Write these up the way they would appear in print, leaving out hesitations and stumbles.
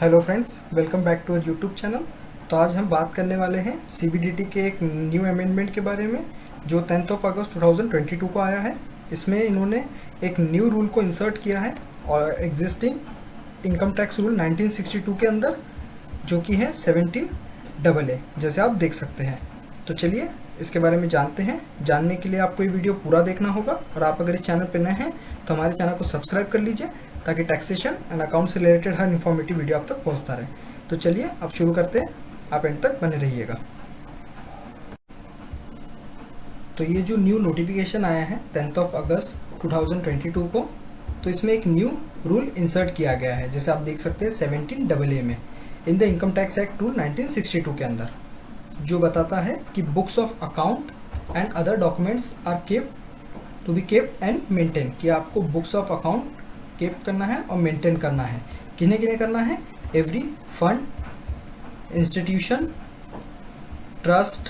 Hello friends, welcome back to YouTube channel. तो आज हम बात करने वाले हैं सीबीडीटी के एक न्यू अमेंडमेंट के बारे में जो 10 अगस्त 2022 को आया है। इसमें इन्होंने एक न्यू रूल को इंसर्ट किया है और एग्जिस्टिंग इनकम टैक्स रूल 1962 के अंदर, जो कि है 17AA, जैसे आप देख सकते हैं। तो चलिए इसके बारे में जानते हैं। जानने के लिए आपको ये वीडियो पूरा देखना होगा और आप अगर इस चैनल पर नए हैं तो हमारे चैनल को सब्सक्राइब कर लीजिए ताकि टैक्सेशन एंड अकाउंट से रिलेटेड हर इन्फॉर्मेटिव वीडियो आप तक पहुंचता रहे। तो चलिए अब शुरू करते हैं, आप एंड तक बने रहिएगा। तो ये जो न्यू नोटिफिकेशन आया है 10 अगस्त 2022 को, तो इसमें एक न्यू रूल इंसर्ट किया गया है, जैसे आप देख सकते हैं 17AA में in the income tax act rule 1962 के अंदर, जो बताता है कि books of account and other documents are kept to be kept and maintain, कि आपको बुक्स ऑफ अकाउंट केप करना है और मेंटेन करना है। किन्हें किन्हें करना है? Every fund, institution, trust,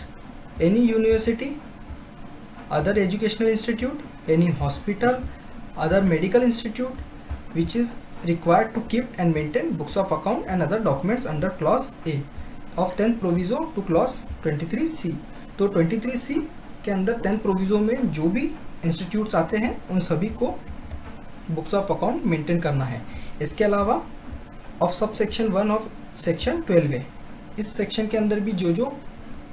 any university, other educational institute, any hospital, other medical institute which is required to keep and maintain books of account and other documents under clause A of 10th proviso to clause 23C। तो 23C के अंदर 10th proviso में जो भी institutes आते हैं उन सभी को बुक्स ऑफ अकाउंट मेंटेन करना है। इसके अलावा of sub section 1 of section 12A, इस सेक्शन के अंदर भी जो जो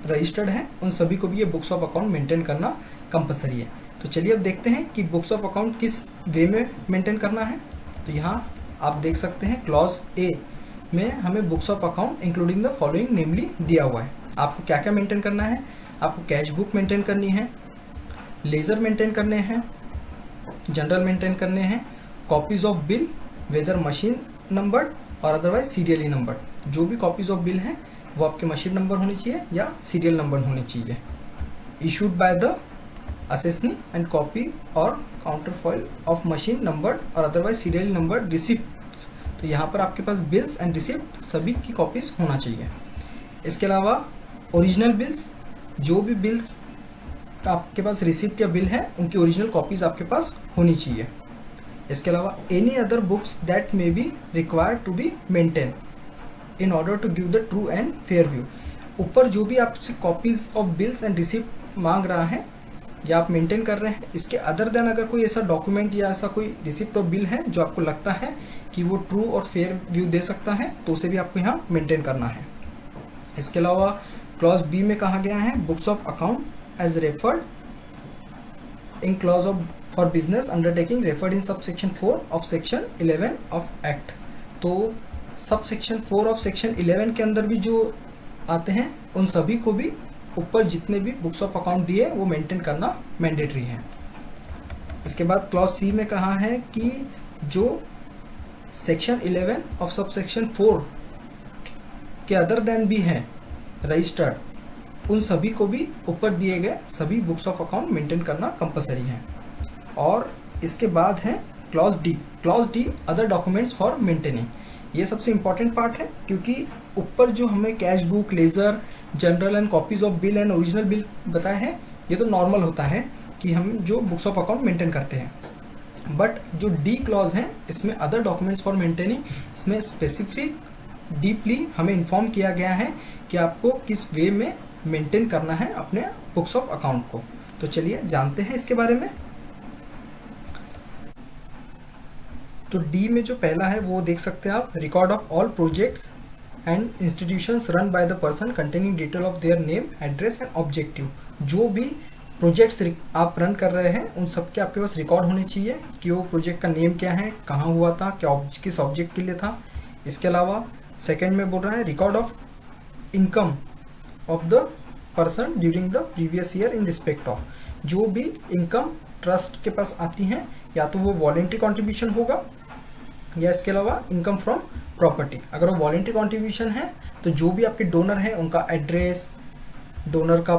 रजिस्टर्ड हैं उन सभी को भी ये बुक्स ऑफ अकाउंट मेंटेन करना कंपलसरी है। तो चलिए अब देखते हैं कि बुक्स ऑफ अकाउंट किस वे में मेंटेन करना है। तो यहाँ आप देख सकते हैं क्लॉज ए में हमें books of account including the following namely दिया हुआ है। आपको क्या क्या मेंटेन करना है? आपको कैश बुक मेंटेन करनी है, लेजर मेंटेन करने हैं, जनरल मेंटेन करने हैं, copies of bill whether machine numbered और अदरवाइज सीरियली नंबर्ड। जो भी कॉपीज ऑफ बिल हैं वो आपके मशीन नंबर होनी चाहिए या सीरियल नंबर होनी चाहिए। Issued by the assessee and copy और counter foil of machine numbered और अदरवाइज सीरियल नंबर्ड रिसिप्ट। तो यहाँ पर आपके पास बिल्स एंड रिसिप्ट सभी की कॉपीज होना चाहिए। इसके अलावा ओरिजिनल बिल्स, जो भी बिल्स आपके पास रिसिप्ट या बिल है उनकी ओरिजिनल कॉपीज आपके पास होनी चाहिए। इसके अलावा any other books that may be required to be maintain in order to give the true and fair view. ऊपर जो भी आपसे copies of bills and receipt मांग रहा है या आप मेंटेन कर रहे हैं, इसके अदर देन अगर कोई ऐसा डॉक्यूमेंट या ऐसा कोई रिसिप्ट और बिल है जो आपको लगता है कि वो ट्रू और फेयर व्यू दे सकता है, तो उसे भी आपको यहाँ मेंटेन करना है। इसके अलावा क्लॉज बी में कहा गया है books of account as referred in clause of for business undertaking referred in subsection 4 of section 11 of act। तो subsection 4 of section 11 के अंदर भी जो आते हैं उन सभी को भी ऊपर जितने भी बुक्स ऑफ अकाउंट दिए वो मेंटेन करना मैंडेटरी है। इसके बाद क्लॉज सी में कहा है कि जो सेक्शन 11 ऑफ सबसेक्शन 4 के अदर देन भी हैं रजिस्टर्ड, उन सभी को भी ऊपर दिए गए सभी बुक्स ऑफ अकाउंट मेंटेन करना कंपलसरी है। और इसके बाद है clause D. Clause D other documents for maintaining. ये सबसे इंपॉर्टेंट पार्ट है क्योंकि ऊपर जो हमें cash book, ledger, journal and copies of bill and original bill बताए हैं, ये तो नॉर्मल होता है कि हम जो बुक्स ऑफ अकाउंट मेंटेन करते हैं। बट जो डी क्लॉज है इसमें अदर डॉक्यूमेंट्स फॉर मेंटेनिंग, इसमें स्पेसिफिक डीपली हमें इन्फॉर्म किया गया है कि आपको किस वे में मेंटेन करना है अपने बुक्स ऑफ अकाउंट को। तो चलिए जानते हैं इसके बारे में। तो डी में जो पहला है वो देख सकते हैं आप, record of all projects and institutions run by the person containing detail of their name, address and objective. जो भी प्रोजेक्ट्स आप रन कर रहे हैं उन सब के आपके पास रिकॉर्ड होने चाहिए कि वो प्रोजेक्ट का नेम क्या है, कहाँ हुआ था, क्या किस ऑब्जेक्ट के लिए था। इसके अलावा सेकेंड में बोल रहा है record of income of the person during the previous year in respect of. जो भी इनकम ट्रस्ट के पास आती हैं या तो वो वॉलेंट्री कॉन्ट्रीब्यूशन होगा या इसके अलावा इनकम फ्रॉम प्रॉपर्टी। अगर वो वॉलेंट्री कॉन्ट्रीब्यूशन है तो जो भी आपके डोनर हैं उनका एड्रेस, डोनर का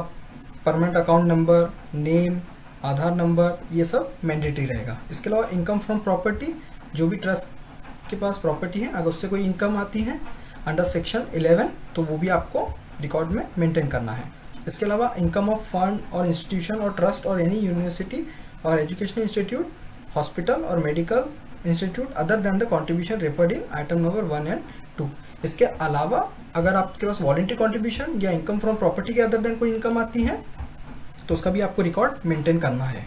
परमानेंट अकाउंट नंबर, नेम, आधार नंबर, ये सब मैंडेटरी रहेगा। इसके अलावा इनकम फ्रॉम प्रॉपर्टी, जो भी ट्रस्ट के पास प्रॉपर्टी है अगर उससे कोई इनकम आती है अंडर सेक्शन 11 तो वो भी आपको रिकॉर्ड में मेंटेन करना है। इसके अलावा इनकम ऑफ फंड और इंस्टीट्यूशन और ट्रस्ट और एनी यूनिवर्सिटी और एजुकेशनल इंस्टीट्यूट, हॉस्पिटल और medical institute other than the contribution referred in item number 1 and 2। इसके अलावा अगर आपके पास वॉलंटरी कॉन्ट्रीब्यूशन या इनकम फ्रॉम प्रॉपर्टी के अदर देन कोई इनकम आती है तो उसका भी आपको रिकॉर्ड मेंटेन करना है।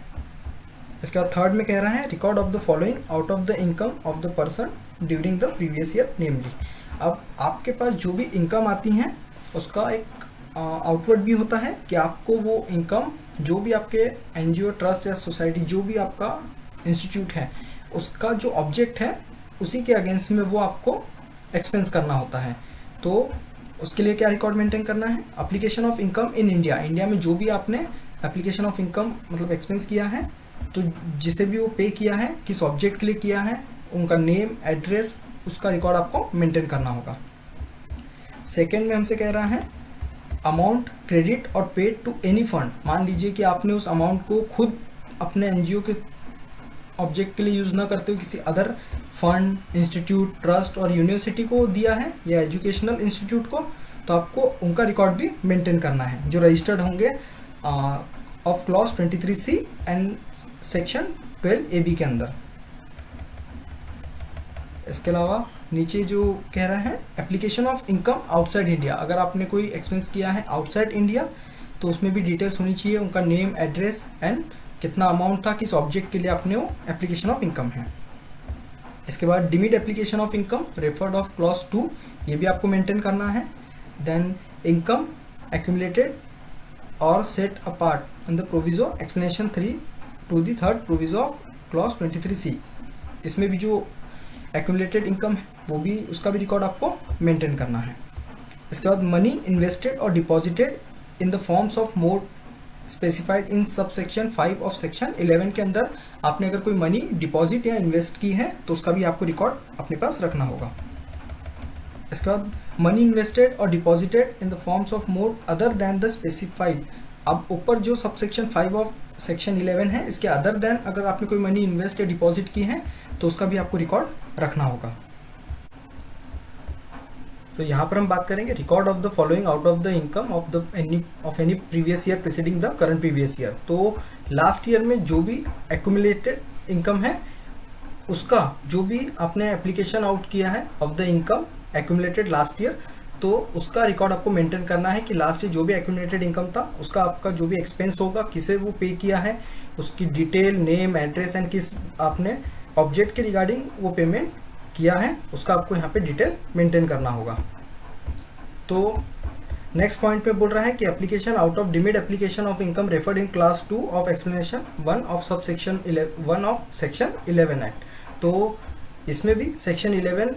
इसके बाद थर्ड में कह रहा है record of the following out of the income of the person during the previous year namely. अब आपके पास जो भी इनकम आती हैं उसका एक आउटवर्ड भी होता है कि आपको वो इनकम जो भी आपके एनजीओ, ट्रस्ट या सोसाइटी, जो भी आपका इंस्टीट्यूट है, उसका जो ऑब्जेक्ट है उसी के अगेंस्ट में वो आपको एक्सपेंस करना होता है। तो उसके लिए क्या रिकॉर्ड मेंटेन करना है? Application of income in India, India में जो भी आपने एप्लीकेशन ऑफ इनकम मतलब एक्सपेंस किया है, तो जिसे भी वो पे किया है, किस ऑब्जेक्ट के लिए किया है, उनका नेम, एड्रेस, उसका रिकॉर्ड आपको मेंटेन करना होगा। सेकेंड में हमसे कह रहा है अमाउंट क्रेडिट और पेड टू एनी फंड। मान लीजिए कि आपने उस अमाउंट को खुद अपने एनजीओ के ऑब्जेक्ट के लिए यूज़ ना करते हुए किसी अदर फंड, इंस्टीट्यूट, ट्रस्ट और यूनिवर्सिटी को दिया है या एजुकेशनल इंस्टीट्यूट को, तो आपको उनका रिकॉर्ड भी मेंटेन करना है जो रजिस्टर्ड होंगे of clause 23C and section 12AB के अंदर। इसके अलावा नीचे जो कह रहा है application of income outside India, अगर आपने कोई एक्सपेंस किया है आउटसाइड इंडिया तो उसमें भी डिटेल्स होनी चाहिए, उनका नेम, एड्रेस एंड कितना अमाउंट था, किस ऑब्जेक्ट के लिए आपने वो एप्लीकेशन ऑफ इनकम है। इसके बाद deemed application of income referred of clause 2, ये भी आपको मेंटेन करना है। देन इनकम एक्यूमुलेटेड और set apart in the proviso explanation 3 to the third proviso of clause 23C, इसमें भी जो एक्यूमुलेटेड इनकम है वो भी, उसका भी रिकॉर्ड आपको मेंटेन करना है। इसके बाद मनी इन्वेस्टेड और deposited in the forms of mode specified in sub section 5 of section 11 के अंदर आपने अगर कोई मनी डिपॉजिट या इन्वेस्ट की है तो उसका भी आपको रिकॉर्ड अपने पास रखना होगा। इसके बाद मनी इन्वेस्टेड और deposited in the forms of mode other then the specified. अब ऊपर जो सब सेक्शन 5 ऑफ सेक्शन 11 है, इसके अदर देन अगर आपने कोई मनी इन्वेस्ट या डिपॉजिट की है तो उसका भी आपको रिकॉर्ड रखना होगा। तो यहाँ पर हम बात करेंगे record of the following out of the income of any previous year preceding the current previous year. तो लास्ट ईयर में जो भी एक्यूमुलेटेड इनकम है उसका जो भी आपने एप्लीकेशन आउट किया है of the income accumulated last year, तो उसका रिकॉर्ड आपको मेंटेन करना है कि लास्ट ईयर जो भी एक्यूमुलेटेड इनकम था उसका आपका जो भी एक्सपेंस होगा, किसे वो पे किया है, उसकी डिटेल, नेम, एड्रेस एंड किस आपने ऑब्जेक्ट के रिगार्डिंग वो पेमेंट किया है, उसका आपको यहाँ पे डिटेल मेंटेन करना होगा। तो नेक्स्ट पॉइंट पे बोल रहा है कि application out of deemed application of income referred in class 2 of explanation 1 of sub section 1 of section 11 act. तो इसमें भी सेक्शन 11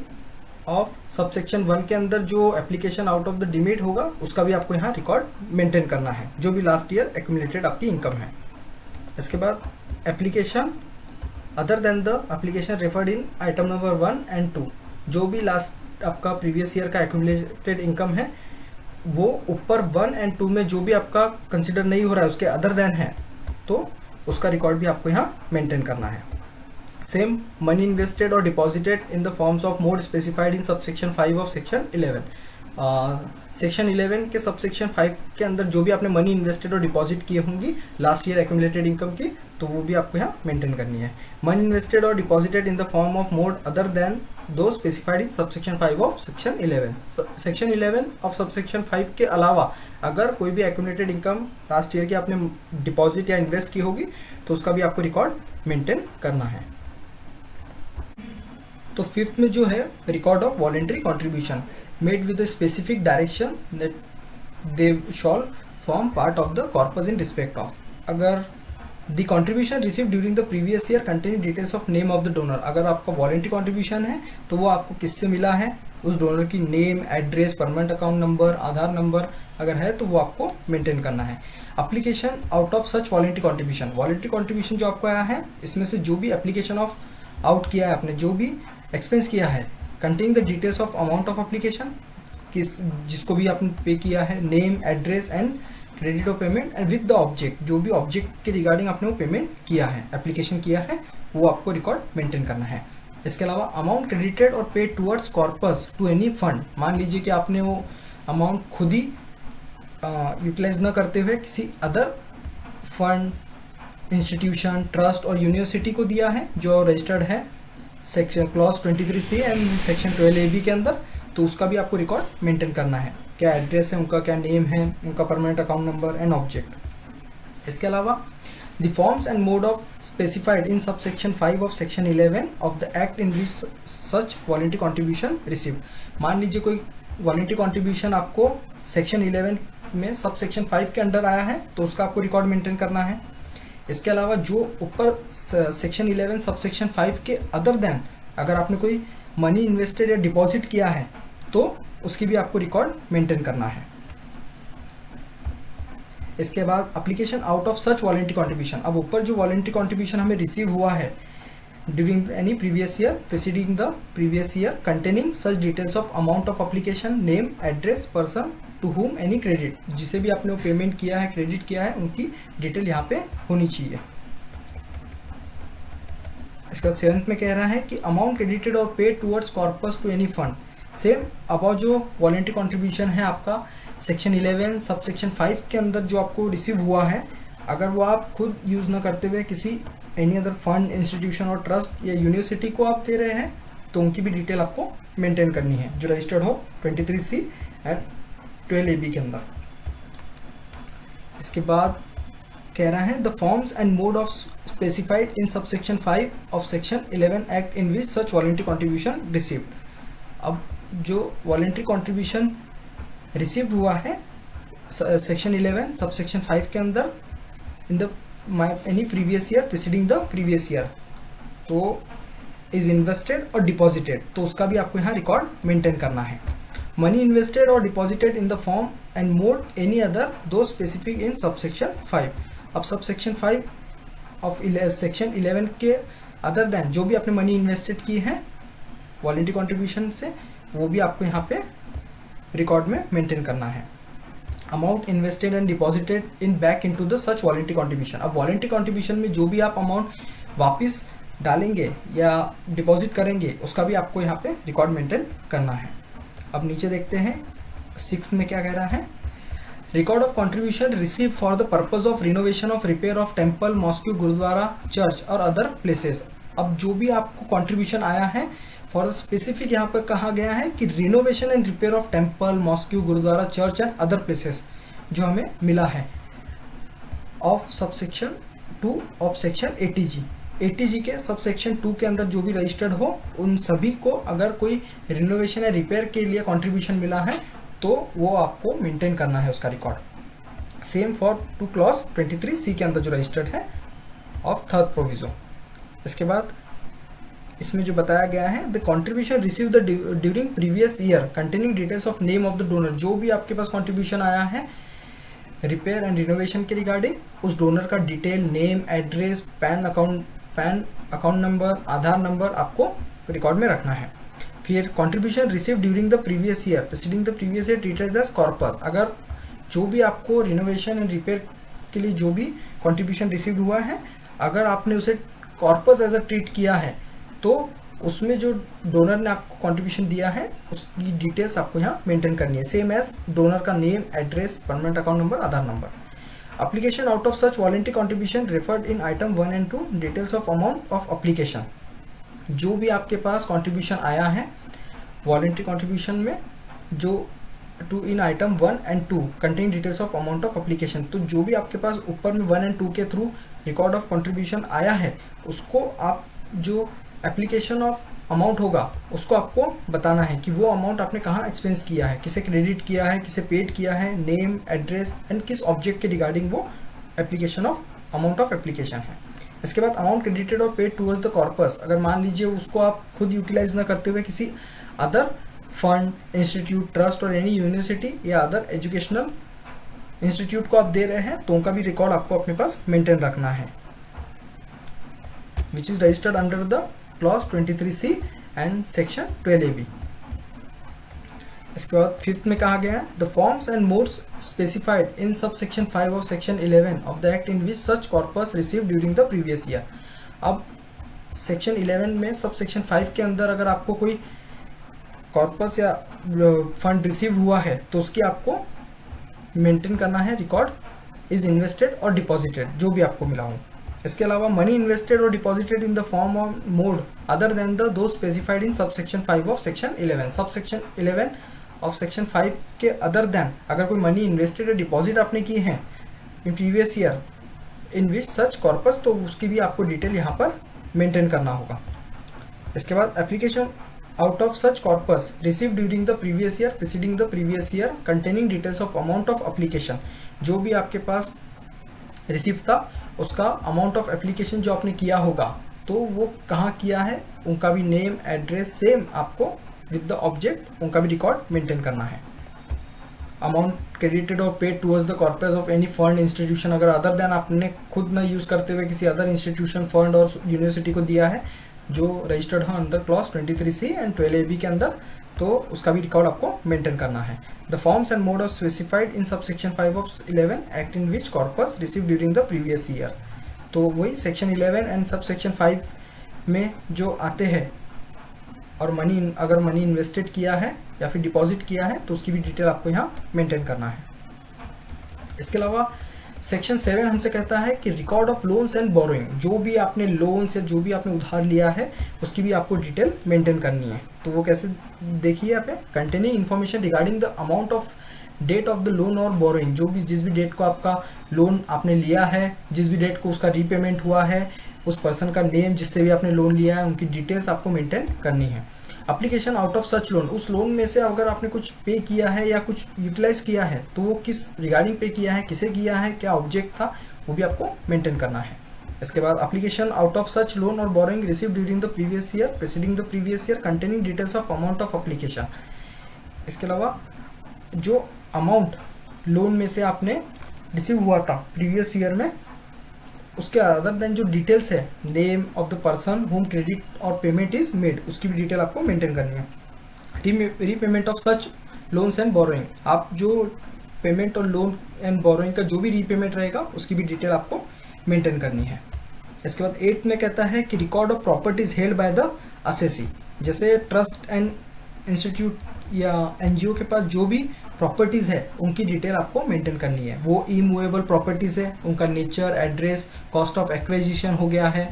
ऑफ सब सेक्शन 1 के अंदर जो application out of the deemed होगा उसका भी आपको यहाँ रिकॉर्ड मेंटेन करना है, जो भी लास्ट ईयर एक्यूमुलेटेड आपकी इनकम है। इसके बाद application other than the application referred in item number 1 and 2, जो भी लास्ट आपका प्रीवियस ईयर का एक्यूमुलेटेड इनकम है वो ऊपर 1 एंड 2 में जो भी आपका कंसिडर नहीं हो रहा है उसके अदर देन है, तो उसका रिकॉर्ड भी आपको यहाँ मेंटेन करना है। सेम मनी इन्वेस्टेड और deposited in the forms of mode specified in subsection 5 of section 11। Section 11 के सबसेक्शन 5 के अंदर जो भी आपने मनी इन्वेस्टेड और डिपॉजिट किए होंगी लास्ट ईयर एक्यूमुलेटेड इनकम की, तो वो भी आपको यहाँ मेंटेन करनी है। मनी इन्वेस्टेड और deposited in the form of mode other than those specified in subsection 5 of section 11। Section 11 of subsection 5 के अलावा अगर कोई भी एक्यूमुलेटेड इनकम लास्ट ईयर की आपने डिपॉजिट या इन्वेस्ट की होगी तो उसका भी आपको रिकॉर्ड मेंटेन करना है। तो फिफ्थ में जो है record of voluntary contribution made with a specific direction that they shall form part of the corpus in respect of। अगर the contribution received during the previous year containing details of name of the donor, अगर आपका voluntary contribution है तो वो आपको किससे मिला है, उस डोनर की name, address, permanent account number, Aadhaar number अगर है तो वो आपको मेंटेन करना है। Application out of such voluntary contribution, voluntary contribution जो आपको आया है इसमें से जो भी एप्लीकेशन ऑफ आउट किया है आपने, जो भी एक्सपेंस किया है, containing the details of amount of application, किस जिसको भी आपने पे किया है, name, address and credit of payment and with the object, जो भी ऑब्जेक्ट के रिगार्डिंग आपने वो पेमेंट किया है, एप्लीकेशन किया है, वो आपको रिकॉर्ड मेंटेन करना है। इसके अलावा अमाउंट क्रेडिटेड और paid towards corpus to any fund, मान लीजिए कि आपने वो अमाउंट खुद ही यूटिलाइज न करते हुए किसी अदर फंड, इंस्टीट्यूशन, ट्रस्ट और यूनिवर्सिटी को दिया है जो रजिस्टर्ड है section clause 23C and section 12AB के अंदर, तो उसका भी आपको रिकॉर्ड मेंटेन करना है, क्या एड्रेस है उनका, क्या नेम है उनका, permanent account number and object. इसके अलावा the forms and mode of specified in sub section 5 of section 11 of the act in which such voluntary contribution receive. मान लीजिए कोई वॉलंटरी कॉन्ट्रीब्यूशन आपको सेक्शन 11 में सब सेक्शन 5 के अंडर आया है तो उसका आपको रिकॉर्ड मेंटेन करना है। इसके अलावा जो ऊपर सेक्शन 11 सब सेक्शन 5 के अदर देन अगर आपने कोई मनी इन्वेस्टेड या डिपॉजिट किया है तो उसकी भी आपको रिकॉर्ड मेंटेन करना है। इसके बाद application out of such voluntary contribution. अब ऊपर जो वॉलंटरी कॉन्ट्रीब्यूशन हमें रिसीव हुआ है during any previous year preceding the previous year containing such details of amount of application, name, address, person to whom any credit, जिसे भी आपने वो पेमेंट किया है, क्रेडिट किया है, उनकी डिटेल यहाँ पे होनी चाहिए। इसका 7th में कह रहा है कि अमाउंट क्रेडिटेड और paid towards corpus to any fund. Same अब जो वॉलंटरी कॉन्ट्रीब्यूशन है आपका सेक्शन 11 सब सेक्शन 5 के अंदर जो आपको रिसीव हुआ है, अगर वो आप खुद यूज़ ना करते हुए किसी एनी अदर फंड, इंस्टीट्यूशन और ट्रस्ट या यूनिवर्सिटी को आप दे रहे हैं तो उनकी भी डिटेल आपको मेंटेन करनी है जो रजिस्टर्ड हो 23C एंड 12AB के अंदर। इसके बाद कह रहा है the forms and mode of specified in sub section 5 of section 11 act in which such voluntary contribution received. अब जो वॉलंटरी कॉन्ट्रीब्यूशन रिसीव हुआ है सेक्शन 11 सब सेक्शन 5 के अंदर in the any previous year preceding the previous year तो is invested और deposited, तो उसका भी आपको यहाँ रिकॉर्ड मेंटेन करना है। मनी इन्वेस्टेड और deposited in the form and mode any other दो स्पेसिफिक इन सब सेक्शन 5। अब सब सेक्शन 5 ऑफ सेक्शन 11 के अदर देन जो भी आपने मनी इन्वेस्टेड की है वॉलंटरी कॉन्ट्रीब्यूशन से, वो भी आपको यहाँ पे रिकॉर्ड में मेंटेन करना है। Amount invested and deposited in back into the such voluntary contribution. अब वॉलंटरी कॉन्ट्रीब्यूशन में जो भी आप अमाउंट वापस डालेंगे या डिपॉजिट करेंगे उसका भी आपको यहाँ पे रिकॉर्ड मेंटेन करना है। अब नीचे देखते हैं 6th में क्या कह रहा है, record of contribution receive for the purpose of renovation of repair of temple, mosque, gurdwara, church और अदर प्लेसेस। अब जो भी आपको कॉन्ट्रीब्यूशन आया है फॉर स्पेसिफिक यहाँ पर कहा गया है कि renovation and repair of temple, mosque, gurdwara, church and other places जो हमें मिला है of sub section 2 of section 80G के सब सेक्शन 2 के अंदर जो भी रजिस्टर्ड हो उन सभी को अगर कोई रिनोवेशन या रिपेयर के लिए कंट्रीब्यूशन मिला है तो वो आपको मेंटेन करना है उसका record. Same for to clause 23C के अंदर जो रजिस्टर्ड है ऑफ 3rd प्रोविजो। इसके बाद इसमें जो बताया गया है the contribution receive the during previous year containing details of name of the donor. जो भी आपके पास कॉन्ट्रीब्यूशन आया है रिपेयर एंड रिनोवेशन के रिगार्डिंग उस डोनर का detail, name, address, PAN account number, Aadhaar number आपको रिकॉर्ड में रखना है। फिर contribution receive during the previous year preceding the previous year treated as corpus. अगर जो भी आपको रिनोवेशन एंड रिपेयर के लिए जो भी कॉन्ट्रीब्यूशन रिसीव हुआ है अगर आपने उसे कॉर्पस एज अ ट्रीट किया है तो उसमें जो डोनर ने आपको कंट्रीब्यूशन दिया है उसकी डिटेल्स आपको यहाँ मेंटेन करनी है, सेम एज डोनर का name, address, permanent account number, Aadhaar number. Application out of such voluntary contribution referred in item 1 and 2 details of amount of application. जो भी आपके पास कंट्रीब्यूशन आया है वॉलंटरी कंट्रीब्यूशन में जो to in item 1 and 2 contain details of amount of application, तो जो भी आपके पास ऊपर में 1 एंड 2 के थ्रू रिकॉर्ड ऑफ कंट्रीब्यूशन आया है उसको आप जो एप्लीकेशन ऑफ अमाउंट होगा उसको आपको बताना है कि वो अमाउंट आपने कहाँ एक्सपेंस किया है, किसे क्रेडिट किया है, किसे पेड किया है, नेम, एड्रेस एंड किस ऑब्जेक्ट के रिगार्डिंग वो application of amount of application है। इसके बाद अमाउंट क्रेडिटेड और पेड टुवर्ड्स द कॉर्पस। अगर मान लीजिए उसको आप खुद यूटिलाइज ना करते हुए किसी अदर फंड, इंस्टीट्यूट, ट्रस्ट और एनी यूनिवर्सिटी या अदर एजुकेशनल इंस्टीट्यूट को आप दे रहे हैं तो उनका भी रिकॉर्ड आपको अपने पास मेंटेन रखना है which is registered under the clause 23C and section 12AB। इसके बाद 5th में कहा गया है the forms and modes specified in sub section 5 of section 11 of the act in which such corpus receive during the previous year. अब section 11 में sub section 5 के अंदर अगर आपको कोई कॉर्पस या फंड रिसीव हुआ है तो उसकी आपको मेंटेन करना है रिकॉर्ड इज इन्वेस्टेड और डिपॉजिटेड जो भी आपको मिला हो। इसके अलावा मनी इन्वेस्टेड और deposited in the form of mode other then the दो specified in sub section 5 of section 11। Sub section 11 of section 5 के अदर देन अगर कोई मनी इन्वेस्टेड या डिपॉजिट आपने किए हैं in previous year in which such corpus, तो उसकी भी आपको डिटेल यहाँ पर मेंटेन करना होगा। इसके बाद application out of such corpus receive during the previous year preceding the previous year containing details of amount of application, जो भी आपके पास रिसीव था उसका अमाउंट ऑफ एप्लीकेशन जो आपने किया होगा तो वो कहाँ किया है, उनका भी नेम एड्रेस सेम आपको विद द ऑब्जेक्ट उनका भी रिकॉर्ड मेंटेन करना है। अमाउंट क्रेडिटेड और paid towards the corpus of any fund institution, अगर अदर देन आपने खुद ना यूज़ करते हुए किसी अदर इंस्टीट्यूशन फंड और यूनिवर्सिटी को दिया है जो रजिस्टर्ड है under clause 23C and 12AB के अंदर, तो उसका भी रिकॉर्ड आपको मेंटेन करना है। The forms and mode of specified in sub section 5 of 11 act in which corpus receive during the previous year, तो वही सेक्शन 11 एंड सब सेक्शन 5 में जो आते हैं और अगर मनी इन्वेस्टेड किया है या फिर डिपॉजिट किया है तो उसकी भी डिटेल आपको यहाँ मेंटेन करना है। इसके अलावा सेक्शन 7 हमसे कहता है कि record of loans and borrowing, जो भी आपने लोन से जो भी आपने उधार लिया है उसकी भी आपको डिटेल मेंटेन करनी है। तो वो कैसे देखिए यहाँ पे, containing information regarding the amount of debt of the loan और बोरोइंग, जो भी जिस भी डेट को आपका लोन आपने लिया है, जिस भी डेट को उसका रीपेमेंट हुआ है, उस पर्सन का नेम जिससे भी आपने लोन लिया है उनकी डिटेल्स आपको मेंटेन करनी है। Application out of such loan, उस लोन में से अगर आपने कुछ पे किया है या कुछ यूटिलाइज किया है तो वो किस रिगार्डिंग पे किया है, किसे किया है, क्या ऑब्जेक्ट था, वो भी आपको मेंटेन करना है। इसके बाद application out of such loan और borrowing receive during the previous year preceding the previous year containing details of amount of application. इसके अलावा जो अमाउंट लोन में से आपने रिसीव हुआ था प्रीवियस ईयर में, उसके अदर देन जो डिटेल्स है, name of the person home credit और पेमेंट इज मेड, उसकी भी डिटेल आपको मेंटेन करनी है। Repayment of such loans and borrowing, आप जो पेमेंट और लोन एंड बोरोइंग का जो भी रीपेमेंट रहेगा उसकी भी डिटेल आपको मेंटेन करनी है। इसके बाद 8 में कहता है कि record of properties held by the assessee, जैसे ट्रस्ट एंड इंस्टीट्यूट या एनजीओ के पास जो भी प्रॉपर्टीज़ है उनकी डिटेल आपको मेंटेन करनी है। वो इमूवेबल प्रॉपर्टीज़ है, उनका nature, address, cost of acquisition हो गया है।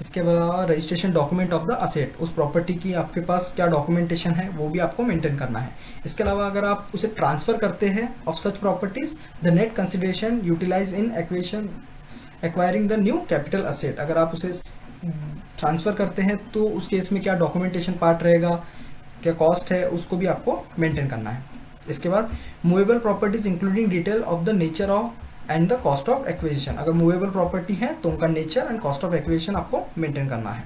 इसके अलावा registration document of the asset, उस प्रॉपर्टी की आपके पास क्या डॉक्यूमेंटेशन है वो भी आपको मेंटेन करना है। इसके अलावा अगर आप उसे ट्रांसफ़र करते हैं of such properties, the net consideration utilise in acquiring the new capital asset, अगर आप उसे ट्रांसफ़र करते हैं तो उस केस में क्या डॉक्यूमेंटेशन पार्ट रहेगा, क्या कॉस्ट है, उसको भी आपको मेंटेन करना है। इसके बाद movable properties including detail of the nature of and the cost of acquisition, अगर मूवेबल प्रॉपर्टी है तो उनका nature and cost of acquisition आपको मेंटेन करना है।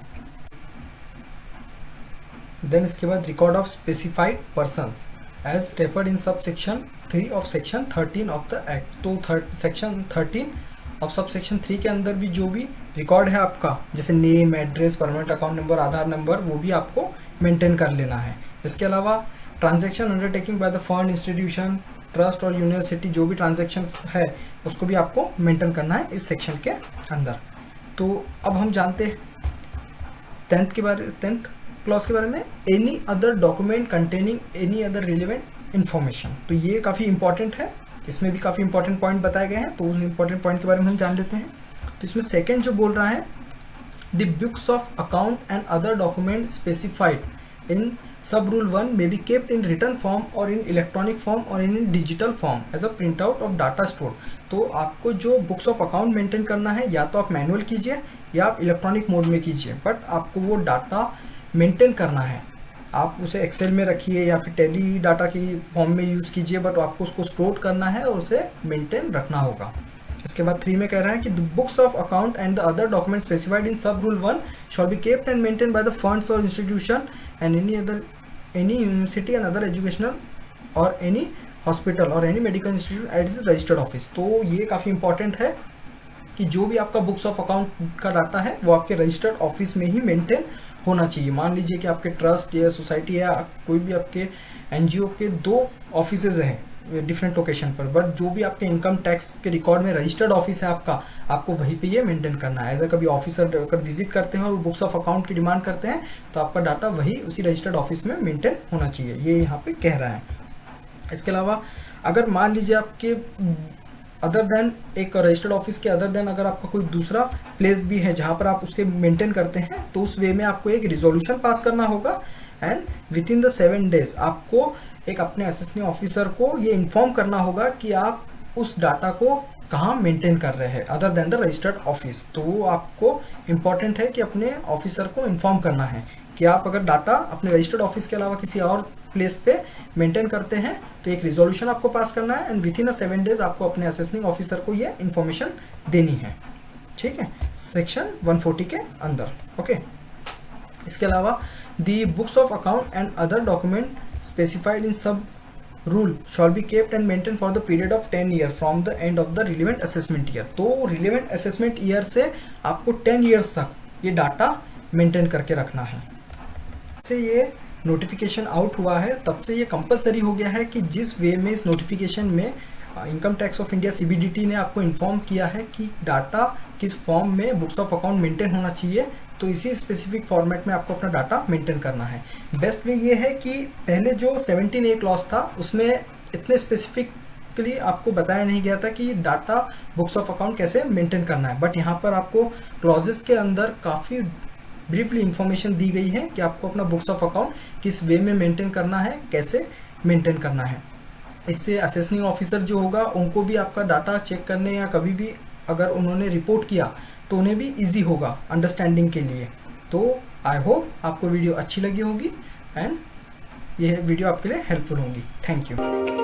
देन इसके बाद record of specified persons as referred in sub section 3 of section 13 of the act, तो सेक्शन 13 ऑफ सब सेक्शन 3 के अंदर भी जो भी रिकॉर्ड है आपका, जैसे name, address, permanent account number, Aadhaar number, वो भी आपको मेंटेन कर लेना है। इसके अलावा transaction undertaking by the fund, institution, trust और यूनिवर्सिटी, जो भी ट्रांजैक्शन है उसको भी आपको मेंटेन करना है इस सेक्शन के अंदर। तो अब हम जानते हैं 10th क्लॉज के बारे में, any other document containing any other relevant information. तो ये काफ़ी इंपॉर्टेंट है, इसमें भी काफ़ी इंपॉर्टेंट पॉइंट बताए गए हैं, तो उस इंपॉर्टेंट पॉइंट के बारे में हम जान लेते हैं। तो इसमें सेकेंड जो बोल रहा है, the books of account and other document specified in sub rule 1 may be kept in written form or in electronic form or in digital form as a printout of data stored। तो आपको जो books of account maintain करना है या तो आप manual कीजिए या आप इलेक्ट्रॉनिक मोड में कीजिए, बट आपको वो डाटा मेंटेन करना है। आप उसे एक्सेल में रखिए या फिर टेली डाटा की फॉर्म में यूज़ कीजिए, बट आपको उसको स्टोर करना है और उसे मेंटेन रखना होगा। इसके बाद 3 में कह रहा है कि the books of account and the other document specified in sub rule 1 shall be kept and maintain by the funds और institution and any university and other educational or any hospital or any medical institute at its registered office। तो ये काफ़ी important है कि जो भी आपका books of account का डाटा है वो आपके रजिस्टर्ड ऑफिस में ही मेंटेन होना चाहिए। मान लीजिए कि आपके ट्रस्ट या सोसाइटी या कोई भी आपके एनजीओ के 2 ऑफिसेज हैं डिफरेंट लोकेशन पर, बट जो भी आपके इनकम टैक्स के रिकॉर्ड में रजिस्टर्ड ऑफिस है आपका, आपको वहीं पे ये मेंटेन करना है। अगर कभी ऑफिसर अगर विजिट करते हैं और बुक्स ऑफ अकाउंट की डिमांड करते हैं तो आपका डाटा वही उसी रजिस्टर्ड ऑफिस में मेंटेन होना चाहिए, ये यहाँ पे कह रहा है। इसके अलावा अगर मान लीजिए आपके अदर देन एक रजिस्टर्ड ऑफिस के अदर देन अगर आपका कोई दूसरा प्लेस भी है जहाँ पर आप उसके मेंटेन करते हैं, तो उस वे में आपको एक रिजोल्यूशन पास करना होगा and with in the 7 days आपको एक अपने असिस्टेंट ऑफिसर को ये इन्फॉर्म करना होगा कि आप उस डाटा को कहाँ मेंटेन कर रहे हैं other than the registered office. तो वो आपको इम्पॉर्टेंट है कि अपने ऑफिसर को इन्फॉर्म करना है कि आप अगर डाटा अपने रजिस्टर्ड ऑफिस के अलावा किसी और प्लेस पे मेंटेन करते हैं तो एक रिजोल्यूशन आपको पास करना है एंड विद इन 7 डेज आपको अपने असिस्टेंट ऑफिसर को ये इन्फॉर्मेशन देनी है। ठीक है, सेक्शन 140 के अंदर। ओके, इसके अलावा the books of account and other document specified in sub rule shall be kept and maintain for the period of 10 year from the end of the relevant assessment year. तो relevant assessment year से आपको 10 years तक ये data maintain करके रखना है। से ये नोटिफिकेशन आउट हुआ है तब से ये कंपलसरी हो गया है कि जिस वे में इस नोटिफिकेशन में income tax of India CBDT ने आपको इन्फॉर्म किया है कि डाटा किस फॉर्म में बुक्स ऑफ अकाउंट मेंटेन होना चाहिए, तो इसी स्पेसिफिक फॉर्मेट में आपको अपना डाटा मेंटेन करना है। बेस्ट वे ये है कि पहले जो 17A क्लॉज था उसमें इतने स्पेसिफिकली आपको बताया नहीं गया था कि डाटा बुक्स ऑफ अकाउंट कैसे मेंटेन करना है, बट यहाँ पर आपको क्लॉजेस के अंदर काफ़ी ब्रीफली इंफॉर्मेशन दी गई है कि आपको अपना बुक्स ऑफ अकाउंट किस वे में मेंटेन करना है, कैसे मेंटेन करना है। इससे असेसनिंग ऑफिसर जो होगा उनको भी आपका डाटा चेक करने या कभी भी अगर उन्होंने रिपोर्ट किया तो उन्हें भी इजी होगा अंडरस्टैंडिंग के लिए। तो आई होप आपको वीडियो अच्छी लगी होगी एंड यह वीडियो आपके लिए हेल्पफुल होगी। Thank you.